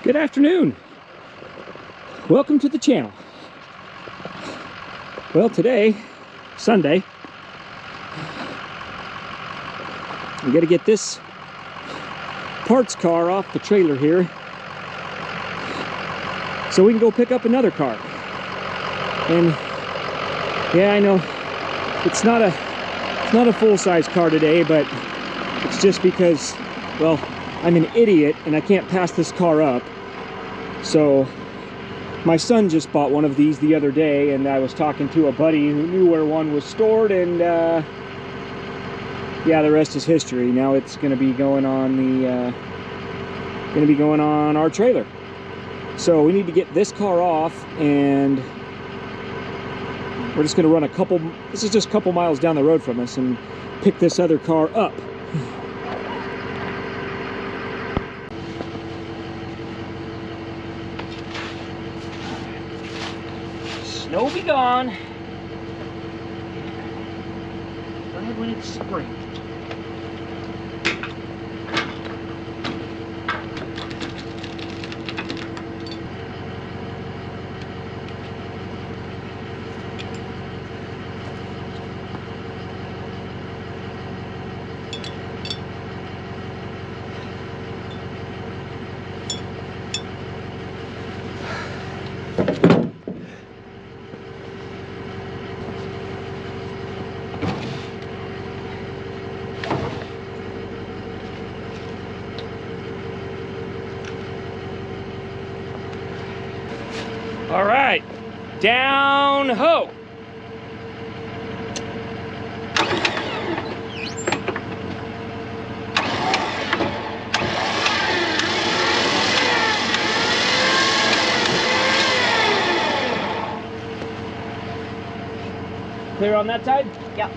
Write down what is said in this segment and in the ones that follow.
Good afternoon. Welcome to the channel. Well, today, Sunday, we got to get this parts car off the trailer here so we can go pick up another car. And yeah, I know it's not a full-size car today, but it's just because, well, I'm an idiot and I can't pass this car up. So my son just bought one of these the other day, and I was talking to a buddy who knew where one was stored, and yeah, the rest is history. Now it's going to be going on our trailer. So we need to get this car off, and we're just going to run this is just a couple miles down the road from us, and pick this other car up. Snow be gone. Right when it's spring. All right, down ho. Clear on that side? Yep.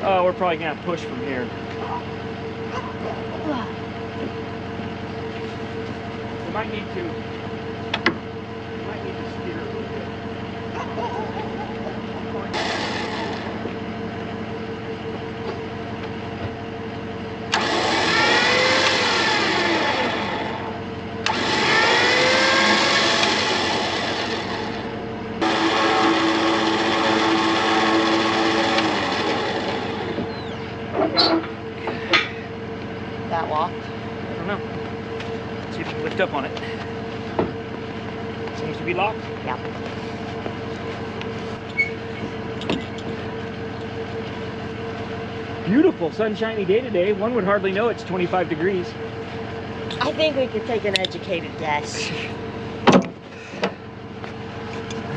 Oh, we're probably gonna push from here. We might need to steer a little bit. That locked? I don't know. Let's see if we can lift up on it. Seems to be locked. Yep. Beautiful sunshiny day today. One would hardly know it's 25 degrees. I think we could take an educated guess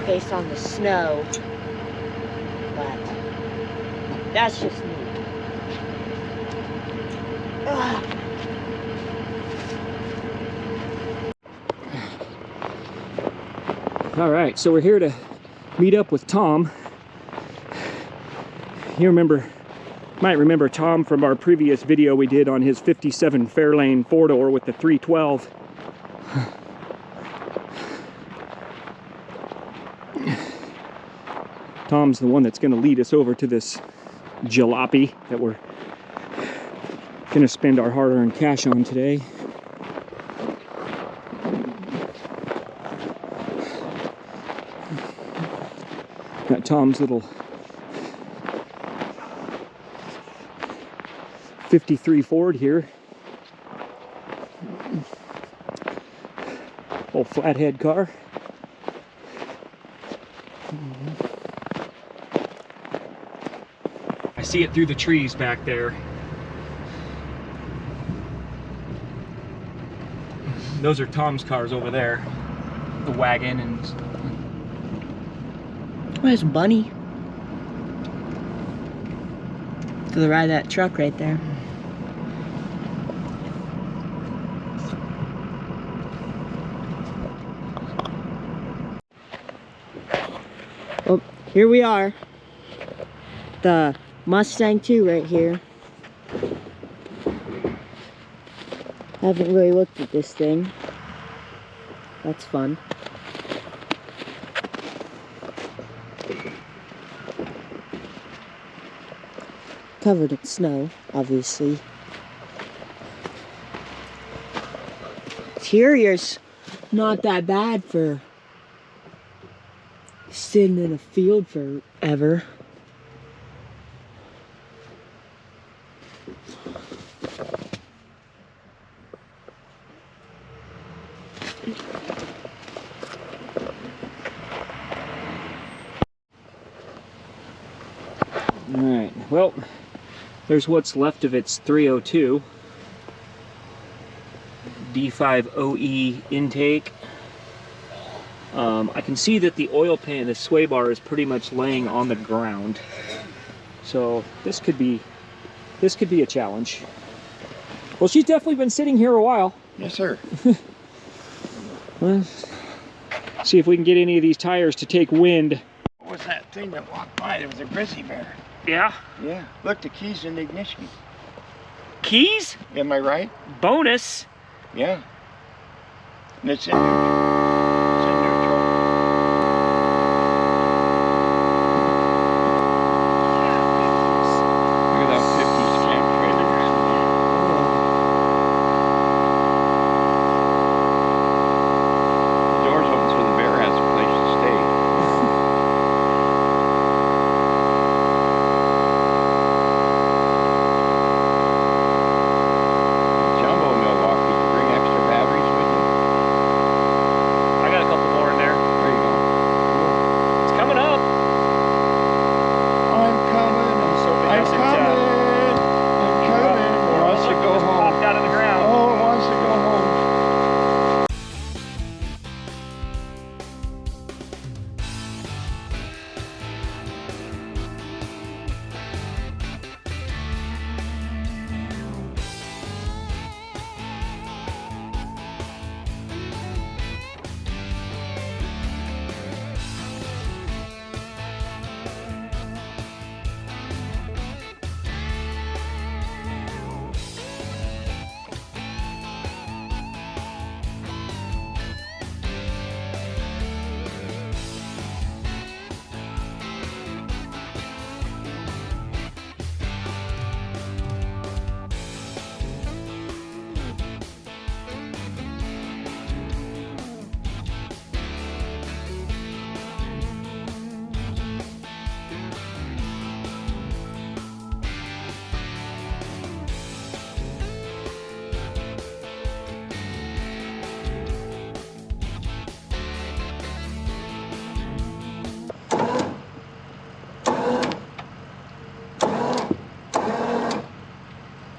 based on the snow, but that's just me. Ugh. All right, so we're here to meet up with Tom. You might remember Tom from our previous video we did on his 57 Fairlane 4-door with the 312. Tom's the one that's going to lead us over to this jalopy that we're going to spend our hard-earned cash on today. Got Tom's little 53 Ford here. Old flathead car. I see it through the trees back there. Those are Tom's cars over there. The wagon and... Where's Bunny? To the right of that truck right there. Oh, here we are. The Mustang II right here. Haven't really looked at this thing. That's fun. covered in snow, obviously. Interior's not that bad for sitting in a field forever. Alright, well, there's what's left of its 302 D5OE intake. I can see that the oil pan, the sway bar, is pretty much laying on the ground. So this could be a challenge. Well, she's definitely been sitting here a while. Yes, sir. Let's see if we can get any of these tires to take wind. What was that thing that walked by? It was a grizzly bear. Yeah? Yeah. Look, the key's in the ignition. Keys? Am I right? Bonus? Yeah. And it's in neutral. It's in neutral. Look at that 50s camp trailer. The door's open so the bear has a place to stay. Jumbo Milwaukee, you bring extra batteries with you? I got a couple more in there. There you go. It's coming up. I'm coming. I'm coming. I'm coming. It wants to go home. Popped out of the ground. Oh, it wants to go home.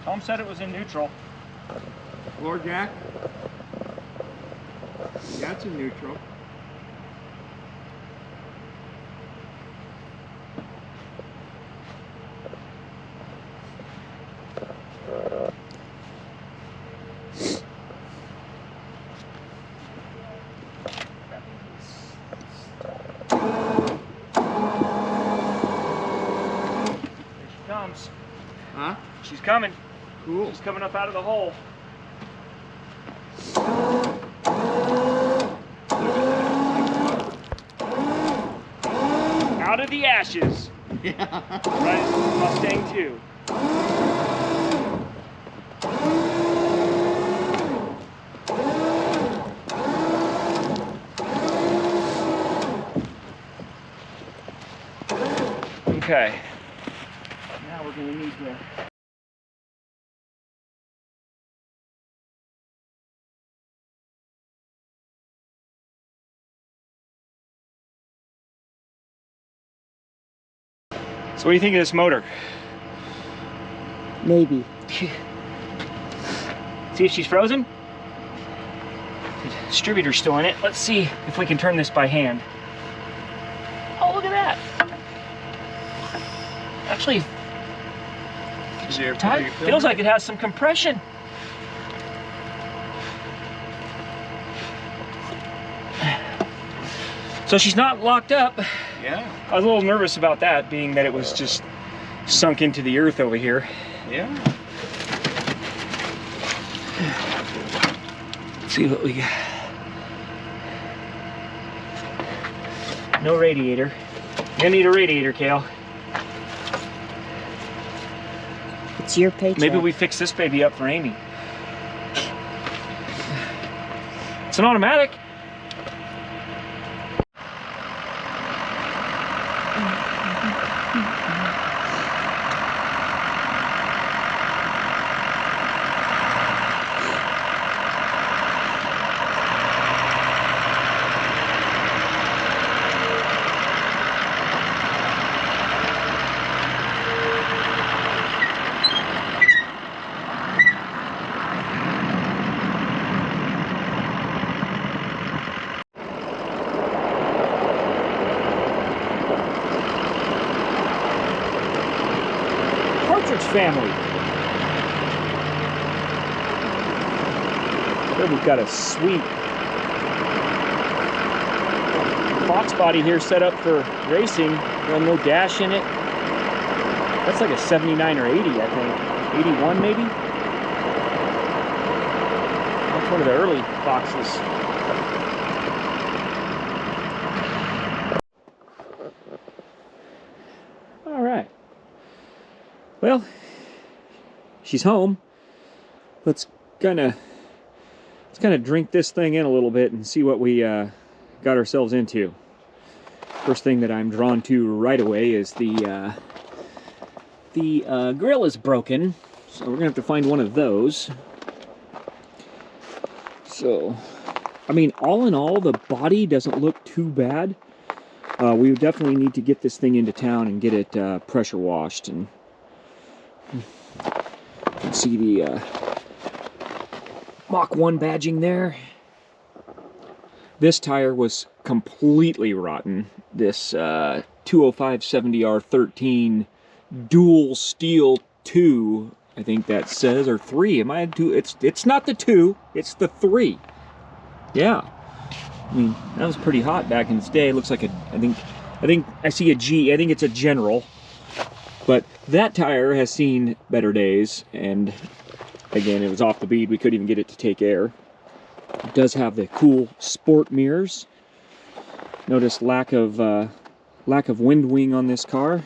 Tom said it was in neutral. Lord Jack? That's in neutral. Here she comes. Huh? She's coming. Cool. She's coming up out of the hole. Out of the ashes. Yeah. Right, Mustang II. Okay. Now we're gonna need to. So what do you think of this motor? Maybe. See if she's frozen? The distributor's still in it. Let's see if we can turn this by hand. Oh, look at that. Actually, feels like it has some compression. So she's not locked up. Yeah. I was a little nervous about that, being that it was just sunk into the earth over here. Yeah. Let's see what we got. No radiator. You're gonna need a radiator, Kale. It's your paycheck. Maybe we fix this baby up for Amy. It's an automatic. Family. Here we've got a sweet Fox body here set up for racing. No dash in it. That's like a 79 or 80, I think. 81 maybe? That's one of the early Foxes. All right. Well, she's home. Let's kind of drink this thing in a little bit and see what we got ourselves into. First thing that I'm drawn to right away is the grill is broken, so we're gonna have to find one of those. So, I mean, all in all, the body doesn't look too bad. We would definitely need to get this thing into town and get it pressure washed. And you can see the Mach 1 badging there. This tire was completely rotten. This 205/70R13 dual steel 2, I think that says, or 3. Am I at 2? It's not the 2, it's the 3. Yeah. I mean, that was pretty hot back in its day. It looks like I think I see a G. I think it's a General. But that tire has seen better days, and again, it was off the bead. We couldn't even get it to take air. It does have the cool sport mirrors. Notice lack of wind wing on this car.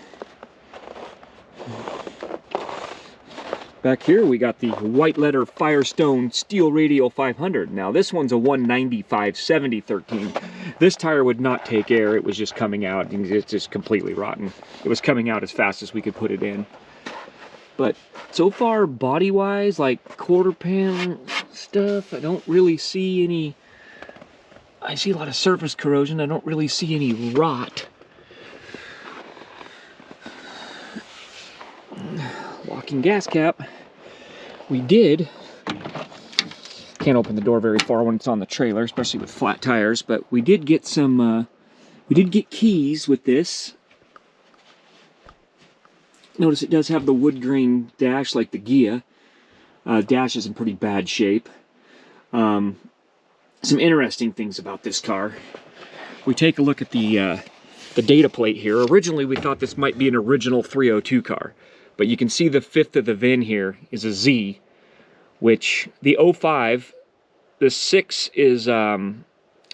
Back here we got the white letter Firestone Steel Radial 500. Now this one's a 195/70/13. This tire would not take air. It was just coming out, and it's just completely rotten. It was coming out as fast as we could put it in. But so far, body-wise, like quarter panel stuff, I don't really see any. I see a lot of surface corrosion. I don't really see any rot. Locking gas cap. We did. Can't open the door very far when it's on the trailer, especially with flat tires. But we did get some. We did get keys with this. Notice it does have the wood grain dash like the Ghia. Dash is in pretty bad shape. Some interesting things about this car. We take a look at the data plate here. Originally, we thought this might be an original 302 car. But you can see the 5th of the VIN here is a Z, which the 05, the 6 is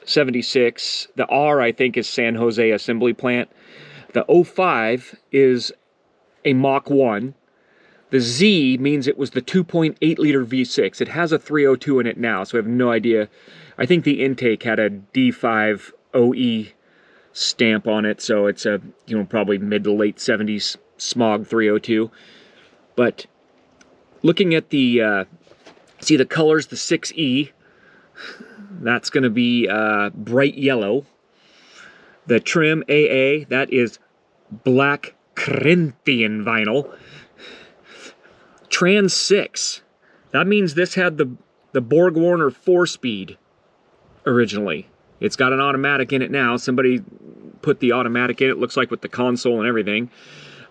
76, the R I think is San Jose Assembly Plant, the 05 is a Mach 1, the Z means it was the 2.8 liter V6. It has a 302 in it now, so I have no idea. I think the intake had a D5 OE stamp on it, so it's a, probably mid to late 70s Smog 302. But looking at the see the colors, the 6E, that's going to be bright yellow. The trim AA, that is black Corinthian vinyl. Trans 6, that means this had the Borg Warner 4-speed originally. It's got an automatic in it now. Somebody put the automatic in it, looks like with the console and everything.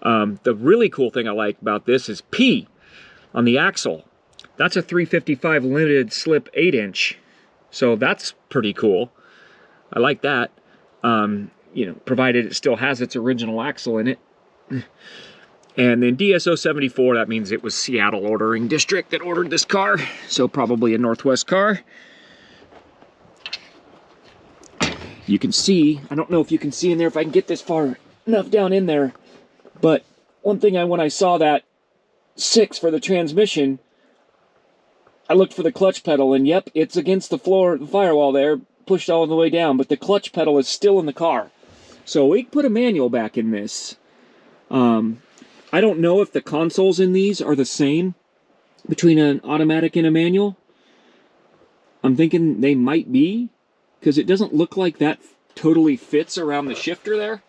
The really cool thing I like about this is P on the axle. That's a 355 limited slip 8-inch. So that's pretty cool. I like that. Provided it still has its original axle in it. And then DSO 74, that means it was Seattle ordering district that ordered this car. So probably a Northwest car. You can see, I don't know if you can see in there, if I can get this far enough down in there. But one thing when I saw that 6 for the transmission, I looked for the clutch pedal, and yep, it's against the floor, the firewall there, pushed all the way down, but the clutch pedal is still in the car. So we put a manual back in this. I don't know if the consoles in these are the same between an automatic and a manual. I'm thinking they might be, because it doesn't look like that totally fits around the shifter there.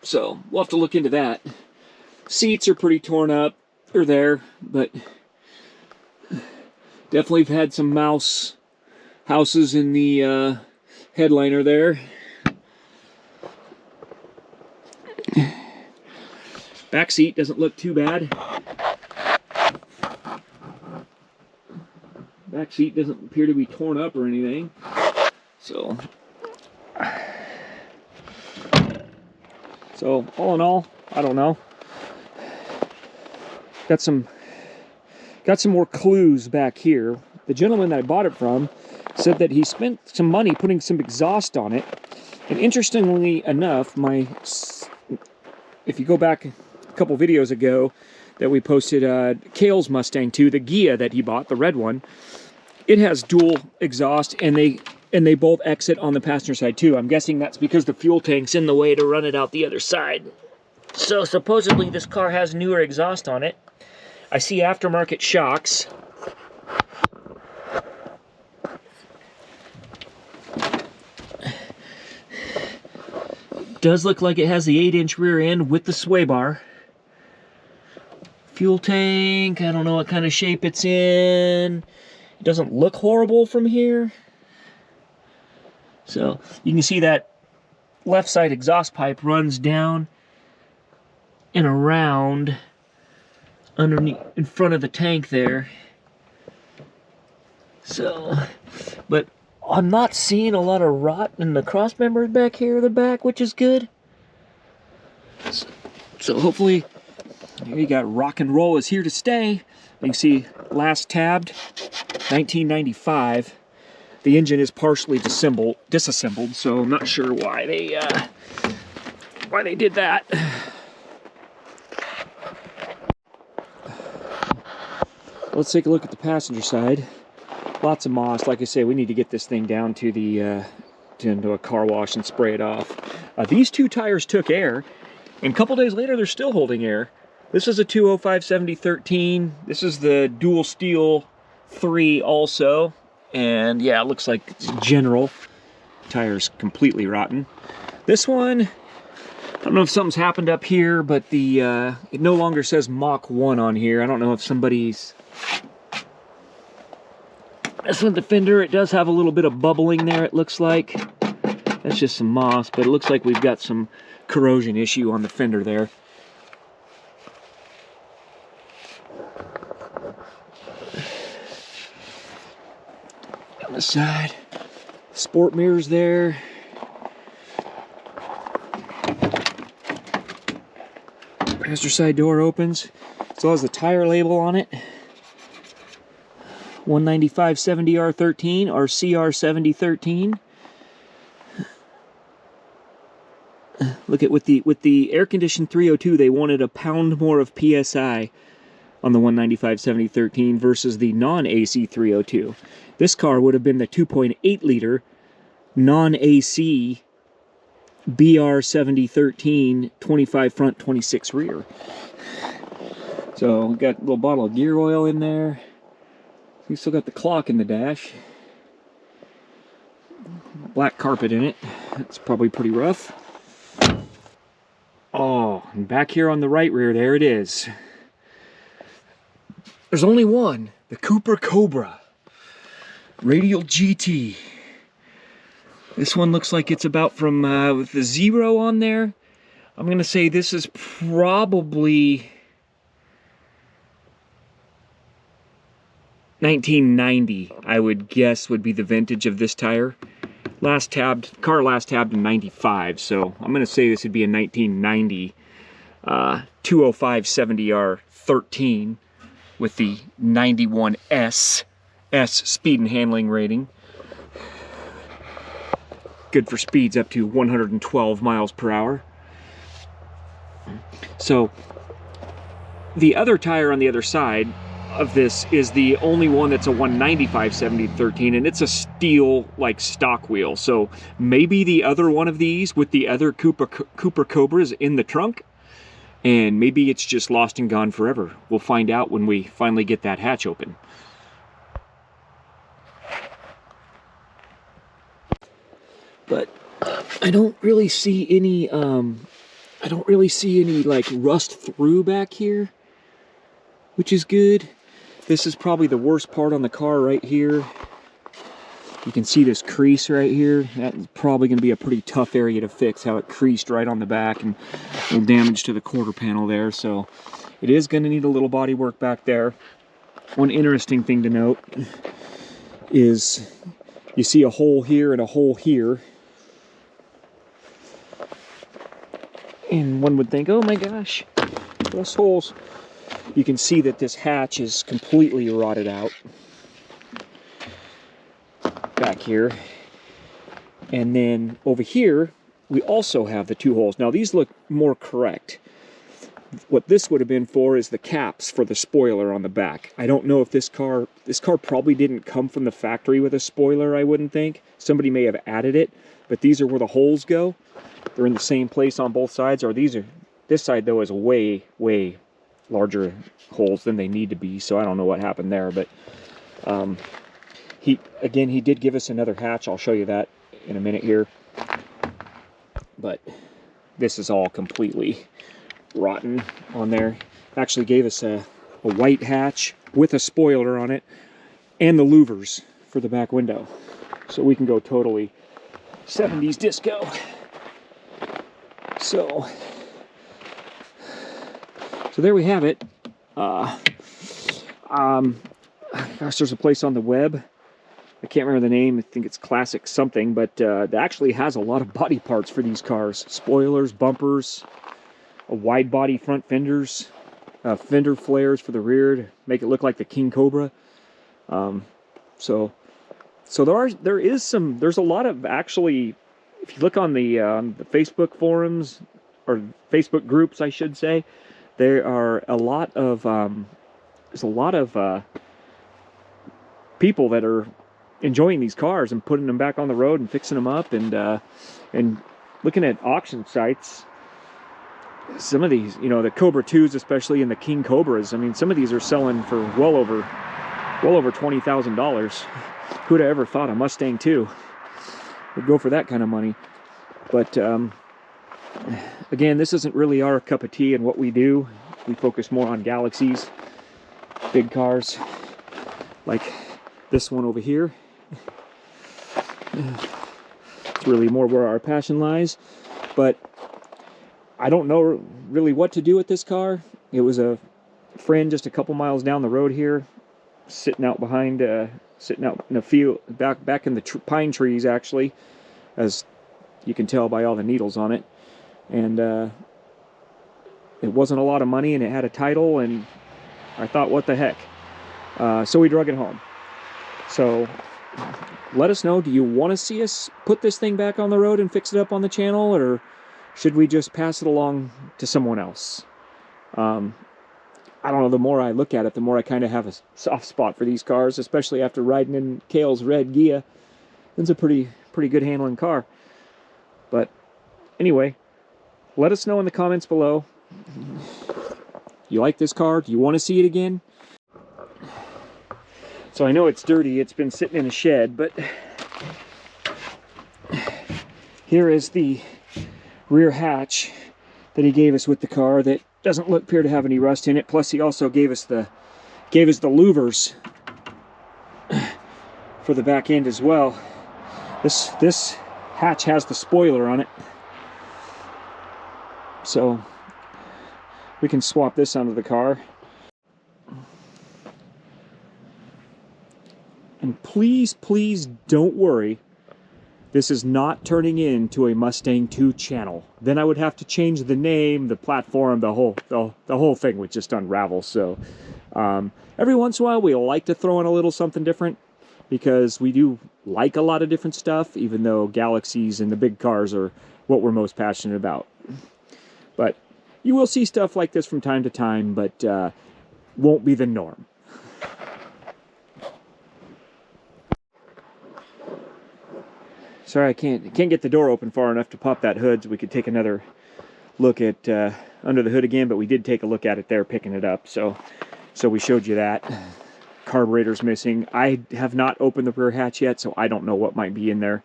So we'll have to look into that. Seats are pretty torn up. They're there, but definitely had some mouse houses in the headliner there. Back seat doesn't look too bad. Back seat doesn't appear to be torn up or anything. So all in all, I don't know. Got some more clues back here. The gentleman that I bought it from said that he spent some money putting some exhaust on it. And interestingly enough, if you go back a couple videos ago that we posted Kale's Mustang II, the Ghia that he bought, the red one, it has dual exhaust, and they both exit on the passenger side too. I'm guessing that's because the fuel tank's in the way to run it out the other side. So supposedly this car has newer exhaust on it. I see aftermarket shocks. Does look like it has the 8-inch rear end with the sway bar. Fuel tank, I don't know what kind of shape it's in. It doesn't look horrible from here. So you can see that left side exhaust pipe runs down and around underneath, in front of the tank there. So, but I'm not seeing a lot of rot in the cross members back here in the back, which is good. So hopefully, here you got rock and roll is here to stay. You can see last tabbed, 1995. The engine is partially disassembled, so I'm not sure why they did that. Let's take a look at the passenger side. Lots of moss. Like I say, we need to get this thing down to the into a car wash and spray it off. These two tires took air, and a couple days later they're still holding air. This is a 205/70/13. This is the dual steel 3 also, and yeah, it looks like it's general. Tire's completely rotten. This one, I don't know if something's happened up here, but the it no longer says Mach 1 on here. I don't know if somebody's... This one, the fender, it does have a little bit of bubbling there, it looks like. That's just some moss, but it looks like we've got some corrosion issue on the fender there. On the side, sport mirrors there. Passenger side door opens. Still has the tire label on it. 195/70R13 or CR7013. Look at with the air conditioned 302, they wanted a pound more of PSI on the 195/7013 versus the non-AC 302. This car would have been the 2.8 liter non-AC BR7013, 25 front, 26 rear. So we got a little bottle of gear oil in there. We still got the clock in the dash. Black carpet in it. That's probably pretty rough. Oh, and back here on the right rear, there it is. There's only one, the Cooper Cobra Radial GT. This one looks like it's about from, with the 0 on there, I'm going to say this is probably 1990, I would guess, would be the vintage of this tire. Car last tabbed in 95, so I'm going to say this would be a 1990 205/70R13 with the 91S speed and handling rating. Good for speeds up to 112 miles per hour. So the other tire on the other side of this is the only one that's a 195/70/13, and it's a steel like stock wheel. So maybe the other one of these with the other Cooper Cobras in the trunk, and maybe it's just lost and gone forever. We'll find out when we finally get that hatch open. But I don't really see any like rust through back here, which is good. This is probably the worst part on the car right here. You can see this crease right here. That's probably going to be a pretty tough area to fix, how it creased right on the back and a little damage to the quarter panel there. So it is going to need a little body work back there. One interesting thing to note is you see a hole here and a hole here. And one would think, oh my gosh, those holes. You can see that this hatch is completely rotted out back here. And then over here, we also have the 2 holes. Now these look more correct. What this would have been for is the caps for the spoiler on the back. I don't know if this car probably didn't come from the factory with a spoiler, I wouldn't think. Somebody may have added it, but these are where the holes go. They're in the same place on both sides, or this side though is way, way larger holes than they need to be, so I don't know what happened there. But he did give us another hatch. I'll show you that in a minute here. But this is all completely rotten on there. Actually gave us a white hatch with a spoiler on it and the louvers for the back window, so we can go totally 70s disco. So there we have it. Gosh, there's a place on the web. I can't remember the name. I think it's Classic something, but that actually has a lot of body parts for these cars. Spoilers, bumpers, a wide body front fenders, fender flares for the rear to make it look like the King Cobra. So there's a lot of, actually, if you look on the Facebook forums, or Facebook groups, I should say, there are a lot of people that are enjoying these cars and putting them back on the road and fixing them up, and looking at auction sites. Some of these, you know, the Cobra 2s especially, and the King Cobras, I mean, some of these are selling for well over $20,000. Who'd have ever thought a Mustang II would go for that kind of money? But again, this isn't really our cup of tea and what we do. We focus more on Galaxies, big cars, like this one over here. It's really more where our passion lies. But I don't know really what to do with this car. It was a friend just a couple miles down the road here, sitting out behind, sitting out in a field, back in the pine trees, actually, as you can tell by all the needles on it. And it wasn't a lot of money, and it had a title, and I thought, what the heck? So we drug it home. So let us know, do you want to see us put this thing back on the road and fix it up on the channel, or should we just pass it along to someone else? I don't know, the more I look at it, the more I kind of have a soft spot for these cars, especially after riding in Kale's red Ghia. It's a pretty good handling car. But anyway, let us know in the comments below. You like this car? Do you want to see it again? So I know it's dirty, it's been sitting in a shed, but here is the rear hatch that he gave us with the car that doesn't appear to have any rust in it. Plus he also gave us the louvers for the back end as well. This hatch has the spoiler on it, so we can swap this onto the car. And please don't worry, this is not turning into a Mustang II channel. Then I would have to change the name, the platform, the whole thing would just unravel. So every once in a while we like to throw in a little something different, because we do like a lot of different stuff, even though Galaxies and the big cars are what we're most passionate about. But You will see stuff like this from time to time, but won't be the norm. Sorry, I can't get the door open far enough to pop that hood so we could take another look at under the hood again, but we did take a look at it there picking it up, so we showed you that. Carburetor's missing. I have not opened the rear hatch yet, so I don't know what might be in there.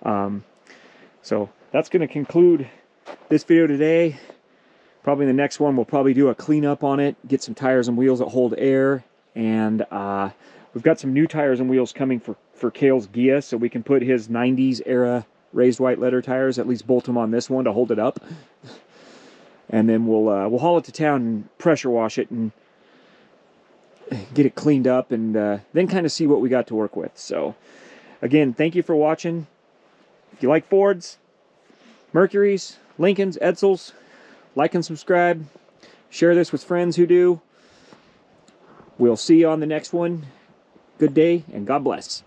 So that's going to conclude this video today. Probably the next one we'll probably do a cleanup on it, get some tires and wheels that hold air, and we've got some new tires and wheels coming for Kale's Gia, so we can put his 90s era raised white letter tires, at least bolt them on this one to hold it up. And then we'll haul it to town and pressure wash it and get it cleaned up, and then kind of see what we got to work with. So again, thank you for watching. If you like Fords, Mercurys, Lincolns, Edsels, like and subscribe. Share this with friends who do. We'll see you on the next one. Good day, and God bless.